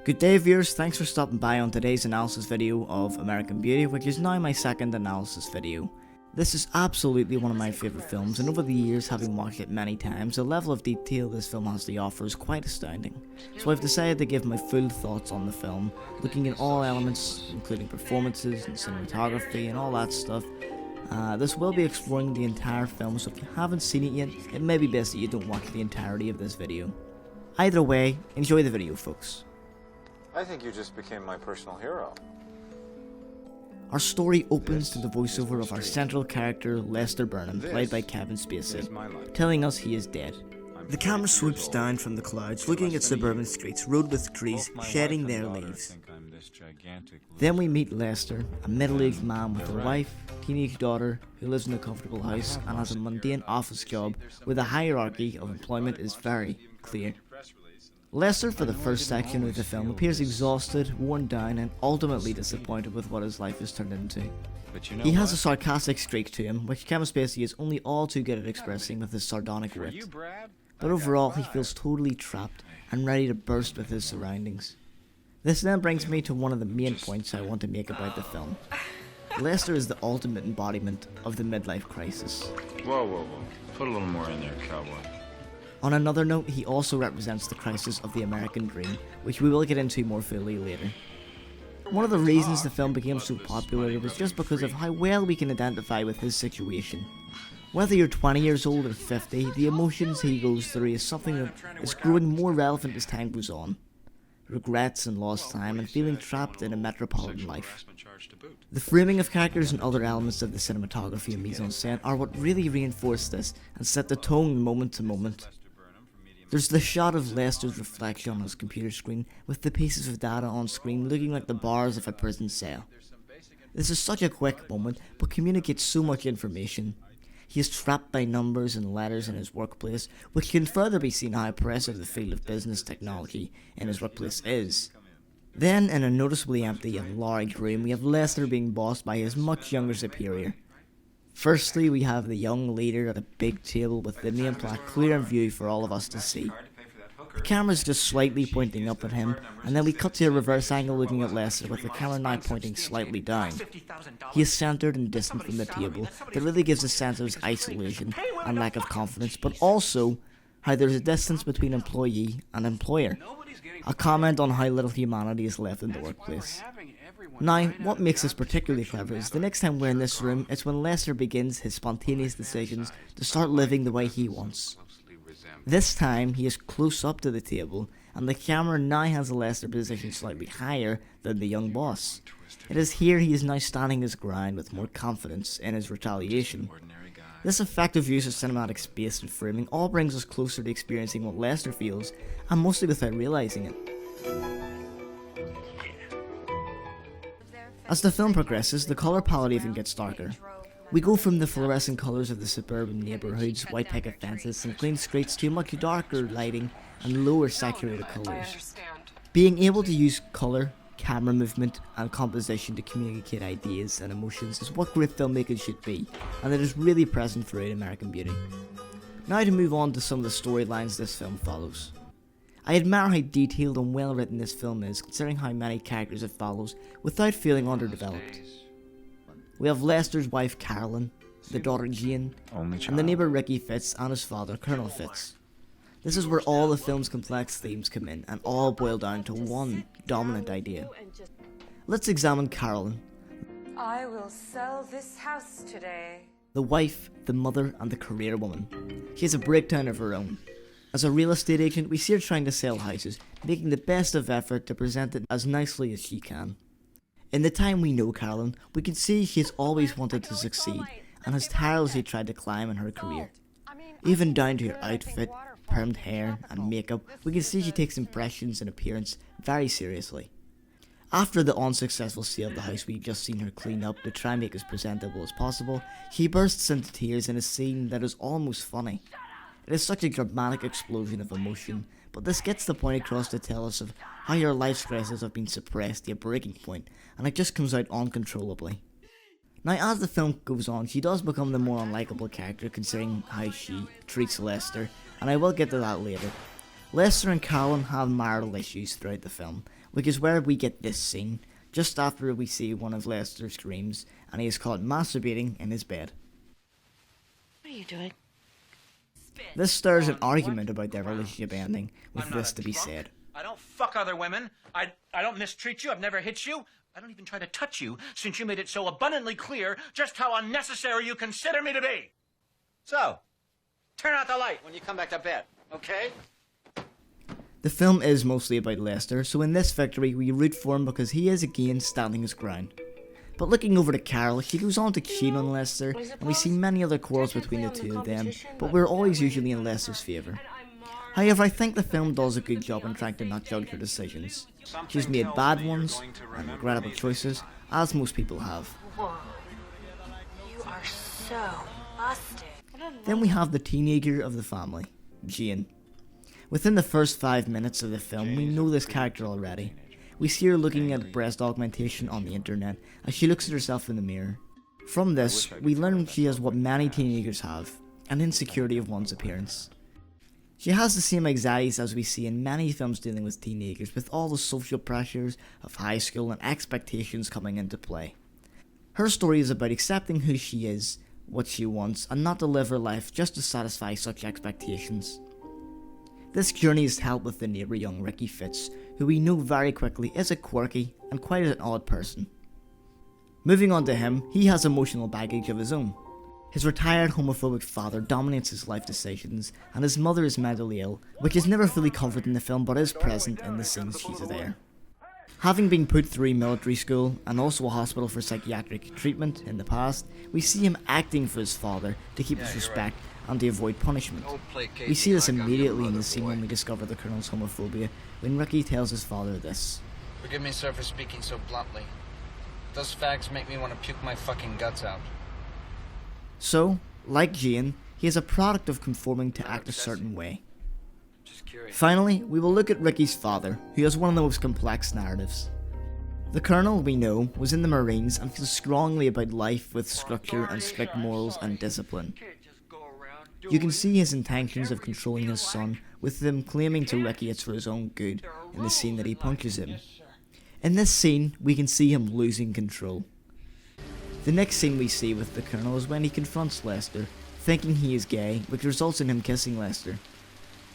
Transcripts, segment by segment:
Good day viewers, thanks for stopping by on today's analysis video of American Beauty, which is now my second analysis video. This is absolutely one of my favourite films, and over the years, having watched it many times, the level of detail this film has to offer is quite astounding. So I've decided to give my full thoughts on the film, looking at all elements, including performances and cinematography and all that stuff. This will be exploring the entire film, so if you haven't seen it yet, it may be best that you don't watch the entirety of this video. Either way, enjoy the video folks. I think you just became my personal hero. Our story opens to the voiceover of our central character, Lester Burnham, played by Kevin Spacey, telling us he is dead. The camera swoops down from the clouds, looking at suburban streets rode with trees shedding their leaves. Then we meet Lester, a middle-aged man with a wife, teenage daughter, who lives in a comfortable house and has a mundane office job where the hierarchy of employment is very clear. Lester, for the first section of the film, appears exhausted, worn down, and ultimately disappointed with what his life has turned into. He has a sarcastic streak to him, which Kevin Spacey is only all too good at expressing with his sardonic wit. But overall, he feels totally trapped and ready to burst with his surroundings. This then brings me to one of the main points I want to make about the film. Lester is the ultimate embodiment of the midlife crisis. Whoa. Put a little more in there, cowboy. On another note, he also represents the crisis of the American dream, which we will get into more fully later. One of the reasons the film became so popular was just because of how well we can identify with his situation. Whether you're 20 years old or 50, the emotions he goes through is something that is growing more relevant as time goes on. Regrets and lost time and feeling trapped in a metropolitan life. The framing of characters and other elements of the cinematography and mise-en-scène are what really reinforce this and set the tone moment to moment. There's the shot of Lester's reflection on his computer screen with the pieces of data on screen looking like the bars of a prison cell. This is such a quick moment but communicates so much information. He is trapped by numbers and letters in his workplace, which can further be seen how oppressive the field of business technology in his workplace is. Then, in a noticeably empty and large room, we have Lester being bossed by his much younger superior. Firstly, we have the young leader at a big table with the nameplate clear in view for all of us to see. The camera is just slightly pointing up at him, and then we cut to a reverse angle looking at Lester with the camera now pointing slightly down. He is centered and distant from the table, that really gives a sense of his isolation and lack of confidence, but also how there is a distance between employee and employer. A comment on how little humanity is left in the workplace. Now, what makes this particularly clever is the next time we're in this room, it's when Lester begins his spontaneous decisions to start living the way he wants. This time, he is close up to the table, and the camera now has Lester positioned slightly higher than the young boss. It is here he is now standing his ground with more confidence in his retaliation. This effective use of cinematic space and framing all brings us closer to experiencing what Lester feels, and mostly without realising it. As the film progresses, the colour palette even gets darker. We go from the fluorescent colours of the suburban neighbourhoods, white picket fences and clean streets to much darker lighting and lower saturated colours. Being able to use colour, camera movement and composition to communicate ideas and emotions is what great filmmaking should be, and it is really present throughout American Beauty. Now to move on to some of the storylines this film follows. I admire how detailed and well written this film is, considering how many characters it follows without feeling underdeveloped. We have Lester's wife Carolyn, the daughter Jane, and the neighbour Ricky Fitz and his father Colonel Fitz. This is where all the film's complex themes come in and all boil down to one dominant idea. Let's examine Carolyn. I will sell this house today. The wife, the mother and the career woman. She has a breakdown of her own. As a real estate agent, we see her trying to sell houses, making the best of effort to present it as nicely as she can. In the time we know Carolyn, we can see she has always wanted to succeed and has tirelessly tried to climb in her career. Even down to her outfit, permed hair and makeup, we can see she takes impressions and appearance very seriously. After the unsuccessful sale of the house we've just seen her clean up to try and make as presentable as possible, she bursts into tears in a scene that is almost funny. It is such a dramatic explosion of emotion, but this gets the point across to tell us of how her life stresses have been suppressed to a breaking point, and it just comes out uncontrollably. Now as the film goes on, she does become the more unlikable character considering how she treats Lester, and I will get to that later. Lester and Carolyn have marital issues throughout the film, which is where we get this scene, just after we see one of Lester's screams, and he is caught masturbating in his bed. What are you doing? This stirs an argument about their relationship ending, with this to be said. I don't fuck other women. I don't mistreat you. I've never hit you. I don't even try to touch you, since you made it so abundantly clear just how unnecessary you consider me to be. So, turn out the light when you come back to bed, okay? The film is mostly about Lester, so in this victory we root for him because he is again standing his ground. But looking over to Carol, she goes on to cheat on Lester, and we see many other quarrels between the two of them, but we're always usually in Lester's favour. However, I think the film does a good job in trying to not judge her decisions. She's made bad ones, and regrettable choices, as most people have. Whoa. You are so busted. Then we have the teenager of the family, Jane. Within the first 5 minutes of the film, we know this character already. We see her looking at breast augmentation on the internet as she looks at herself in the mirror. From this, we learn she has what many teenagers have, an insecurity of one's appearance. She has the same anxieties as we see in many films dealing with teenagers, with all the social pressures of high school and expectations coming into play. Her story is about accepting who she is, what she wants, and not to live her life just to satisfy such expectations. This journey is helped with the neighbour young Ricky Fitz, who we know very quickly is a quirky and quite an odd person. Moving on to him, he has emotional baggage of his own. His retired homophobic father dominates his life decisions, and his mother is mentally ill, which is never fully covered in the film but is present in the scenes she's there. Having been put through military school and also a hospital for psychiatric treatment in the past, we see him acting for his father to keep his respect and to avoid punishment. We see this immediately in the scene when we discover the Colonel's homophobia, when Ricky tells his father this. Forgive me, sir, for speaking so bluntly. Those facts make me want to puke my fucking guts out. So, like Jane, he is a product of conforming to act a certain way. Finally, we will look at Ricky's father, who has one of the most complex narratives. The Colonel, we know, was in the Marines and feels strongly about life with structure and strict morals and discipline. You can see his intentions of controlling his son, with him claiming to Ricky it's for his own good, in the scene that he punches him. In this scene, we can see him losing control. The next scene we see with the Colonel is when he confronts Lester, thinking he is gay, which results in him kissing Lester.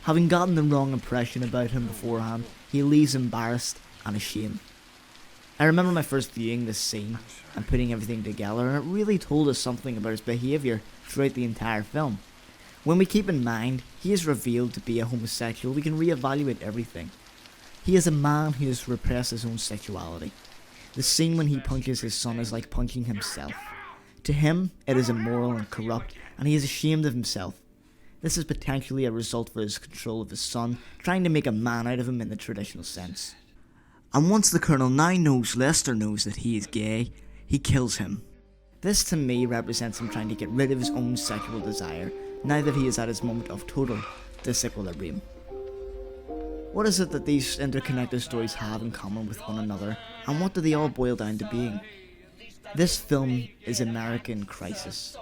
Having gotten the wrong impression about him beforehand, he leaves embarrassed and ashamed. I remember my first viewing this scene and putting everything together, and it really told us something about his behaviour throughout the entire film. When we keep in mind he is revealed to be a homosexual, we can reevaluate everything. He is a man who has repressed his own sexuality. The scene when he punches his son is like punching himself. To him, it is immoral and corrupt, and he is ashamed of himself. This is potentially a result for his control of his son, trying to make a man out of him in the traditional sense. And once the Colonel now knows Lester knows that he is gay, he kills him. This to me represents him trying to get rid of his own sexual desire, now that he is at his moment of total disequilibrium. What is it that these interconnected stories have in common with one another, and what do they all boil down to being? This film is America in crisis.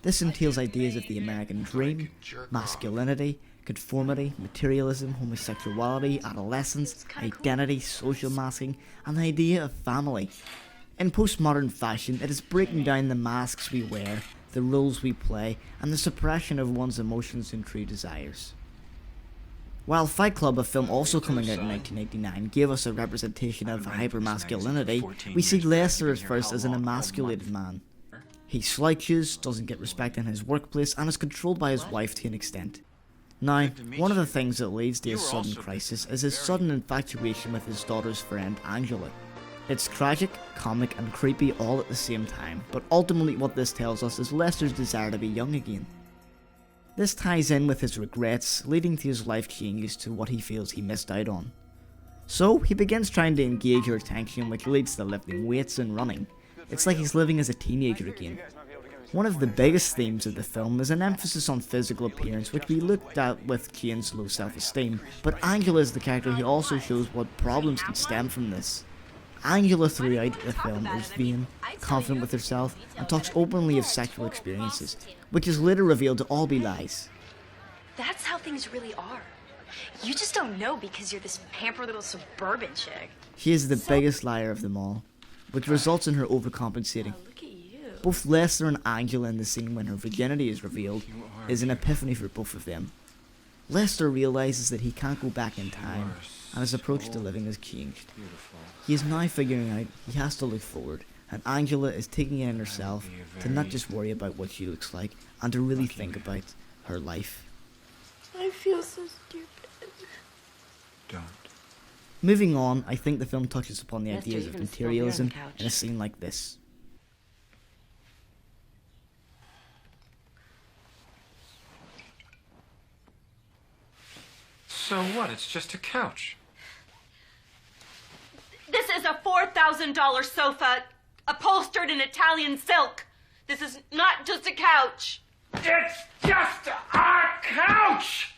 This entails ideas of the American dream, masculinity, conformity, materialism, homosexuality, adolescence, identity, social masking, and the idea of family. In postmodern fashion, it is breaking down the masks we wear, the roles we play, and the suppression of one's emotions and true desires. While Fight Club, a film also coming out in 1989, gave us a representation of hypermasculinity, we see Lester at first as an emasculated man. He slouches, doesn't get respect in his workplace, and is controlled by his wife to an extent. Now, one of the things that leads to his sudden crisis is his sudden infatuation with his daughter's friend Angela. It's tragic, comic, and creepy all at the same time, but ultimately what this tells us is Lester's desire to be young again. This ties in with his regrets, leading to his life changes to what he feels he missed out on. So, he begins trying to engage her attention, which leads to lifting weights and running. It's like he's living as a teenager again. One of the biggest themes of the film is an emphasis on physical appearance, which we looked at with Jane's low self-esteem, but Angela is the character who also shows what problems can stem from this. Angela throughout the film is vain, confident with herself, and talks openly of sexual experiences, which is later revealed to all be lies. That's how things really are. You just don't know because you're this pampered little suburban chick. She is the biggest liar of them all, which results in her overcompensating. Oh, look at you. Both Lester and Angela in the scene when her virginity is revealed is an epiphany for both of them. Lester realizes that he can't go back in time, and his approach to living has changed. He is now figuring out he has to look forward, and Angela is taking it in herself to not just worry about what she looks like, and to really think about her life. I feel so stupid. Don't. Moving on, I think the film touches upon the Lester, ideas you're of gonna spill beer on the imperialism couch. in a scene like this. So what? It's just a couch. This is a $4,000 sofa upholstered in Italian silk. This is not just a couch. It's just a couch!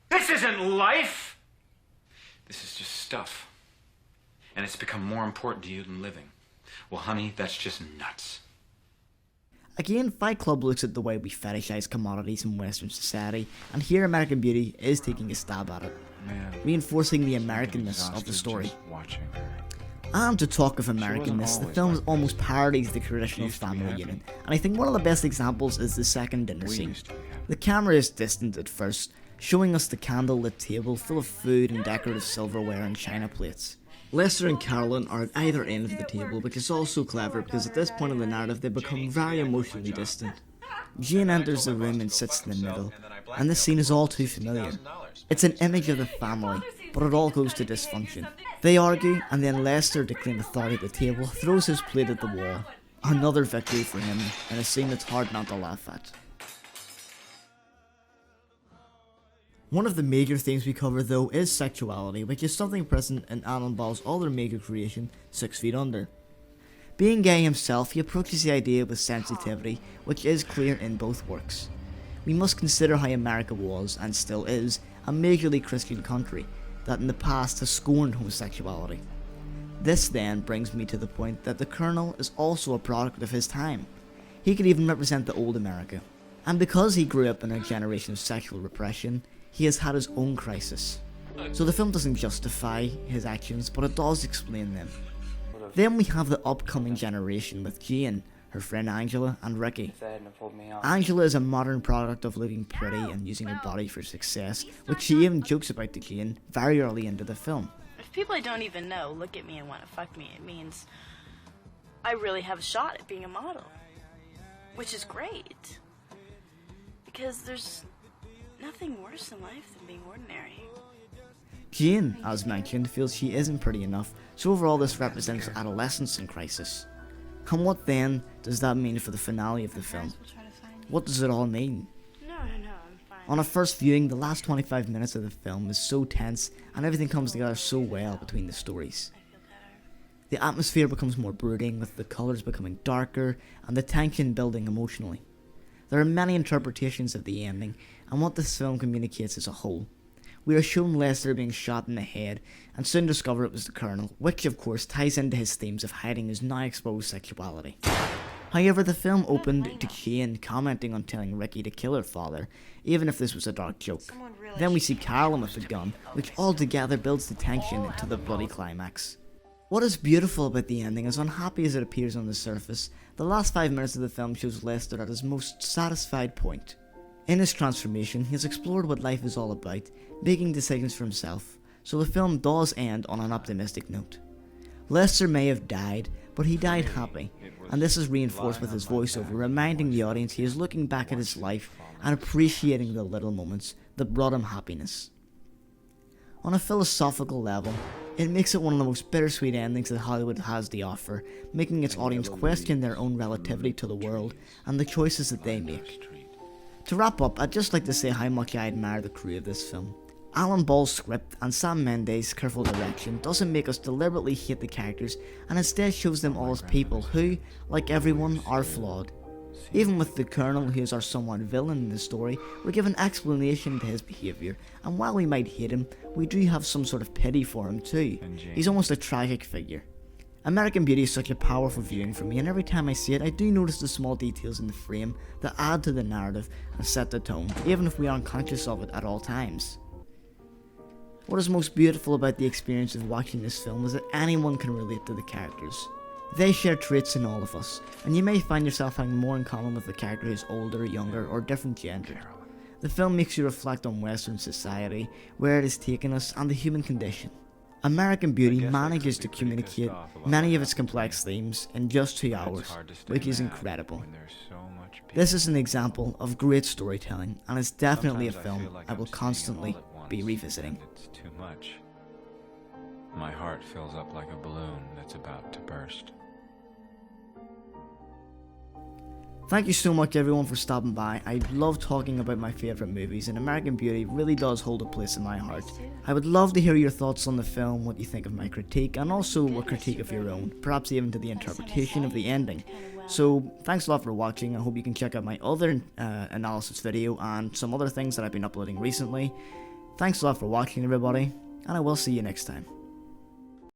This isn't life! This is just stuff. And it's become more important to you than living. Well, honey, that's just nuts. Again, Fight Club looks at the way we fetishize commodities in Western society, and here American Beauty is taking a stab at it, Man, reinforcing the I'm Americanness of the exhausted story. just watching her. And to talk of Americanness, the always film like almost this. parodies the traditional used to be family happy. unit, and I think one of the best examples is the second dinner We scene. used to be happy. The camera is distant at first, showing us the candlelit table full of food and decorative silverware and china plates. Lester and Carolyn are at either end of the table, which is also clever because at this point in the narrative they become very emotionally distant. Jane enters the room and sits in the middle, and this scene is all too familiar. It's an image of the family, but it all goes to dysfunction. They argue, and then Lester, to claim authority at the table, throws his plate at the wall. Another victory for him, in a scene that's hard not to laugh at. One of the major themes we cover though is sexuality, which is something present in Alan Ball's other major creation, 6 Feet Under. Being gay himself, he approaches the idea with sensitivity, which is clear in both works. We must consider how America was, and still is, a majorly Christian country that in the past has scorned homosexuality. This then brings me to the point that the Colonel is also a product of his time. He could even represent the old America. And because he grew up in a generation of sexual repression, he has had his own crisis. So the film doesn't justify his actions, but it does explain them. Then we have the upcoming generation with Jane, her friend Angela, and Ricky. Angela is a modern product of looking pretty and using her body for success, which she even jokes about to Jane very early into the film. If people I don't even know look at me and want to fuck me, it means I really have a shot at being a model. Which is great. Because there's nothing worse in life than being ordinary. Jane, as mentioned, feels she isn't pretty enough, so overall this represents adolescence in crisis. And what then does that mean for the finale of the film? What does it all mean? No, I'm fine. On a first viewing, the last 25 minutes of the film is so tense and everything comes together so well between the stories. The atmosphere becomes more brooding, with the colours becoming darker and the tension building emotionally. There are many interpretations of the ending and what this film communicates as a whole. We are shown Lester being shot in the head and soon discover it was the Colonel, which of course ties into his themes of hiding his now exposed sexuality. However, the film opened to Jane commenting on telling Ricky to kill her father, even if this was a dark joke. Then we see Carolyn with the gun, which altogether builds the tension into the bloody climax. What is beautiful about the ending, as unhappy as it appears on the surface, the last 5 minutes of the film shows Lester at his most satisfied point. In his transformation, he has explored what life is all about, making decisions for himself, so the film does end on an optimistic note. Lester may have died, but he died happy, and this is reinforced with his voiceover, reminding the audience he is looking back at his life and appreciating the little moments that brought him happiness. On a philosophical level, it makes it one of the most bittersweet endings that Hollywood has to offer, making its audience question their own relativity to the world and the choices that they make. To wrap up, I'd just like to say how much I admire the crew of this film. Alan Ball's script and Sam Mendes' careful direction doesn't make us deliberately hate the characters and instead shows them all as people who, like everyone, are flawed. Even with the Colonel, who is our somewhat villain in the story, we give an explanation to his behaviour, and while we might hate him, we do have some sort of pity for him too. He's almost a tragic figure. American Beauty is such a powerful viewing for me, and every time I see it, I do notice the small details in the frame that add to the narrative and set the tone, even if we aren't conscious of it at all times. What is most beautiful about the experience of watching this film is that anyone can relate to the characters. They share traits in all of us, and you may find yourself having more in common with the character who's older, younger, or different gender. The film makes you reflect on Western society, where it has taken us, and the human condition. American Beauty manages to communicate many of its complex themes in just 2 hours, which is incredible. This is an example of great storytelling, and it's definitely a film I will constantly be revisiting. It's too much. My heart fills up like a balloon that's about to burst. Thank you so much everyone for stopping by. I love talking about my favourite movies, and American Beauty really does hold a place in my heart. I would love to hear your thoughts on the film, what you think of my critique, and also a critique of your own, perhaps even to the interpretation of the ending. So thanks a lot for watching. I hope you can check out my other analysis video and some other things that I've been uploading recently. Thanks a lot for watching everybody, and I will see you next time.